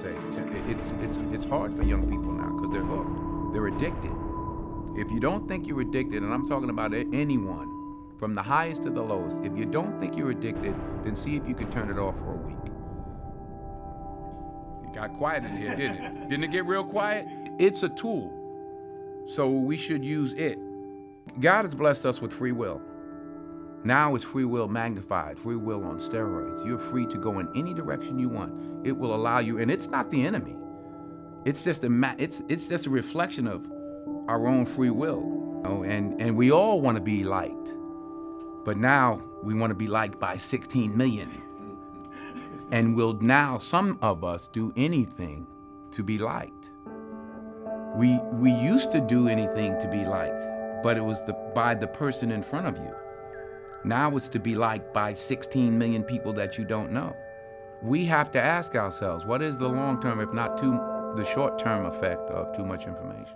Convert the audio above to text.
say, it's hard for young people now because they're hooked. They're addicted. If you don't think you're addicted, and I'm talking about anyone, from the highest to the lowest, if you don't think you're addicted, then see if you can turn it off for a week. It got quiet in here, didn't it? Didn't it get real quiet? It's a tool, so we should use it. God has blessed us with free will. Now it's free will magnified, free will on steroids. You're free to go in any direction you want. It will allow you, and it's not the enemy. It's just a reflection of our own free will. And we all want to be liked. But now we want to be liked by 16 million. And will now, some of us, do anything to be liked. We used to do anything to be liked, but it was by the person in front of you. Now it's to be liked by 16 million people that you don't know. We have to ask ourselves, what is the long-term, if not the short-term effect of too much information?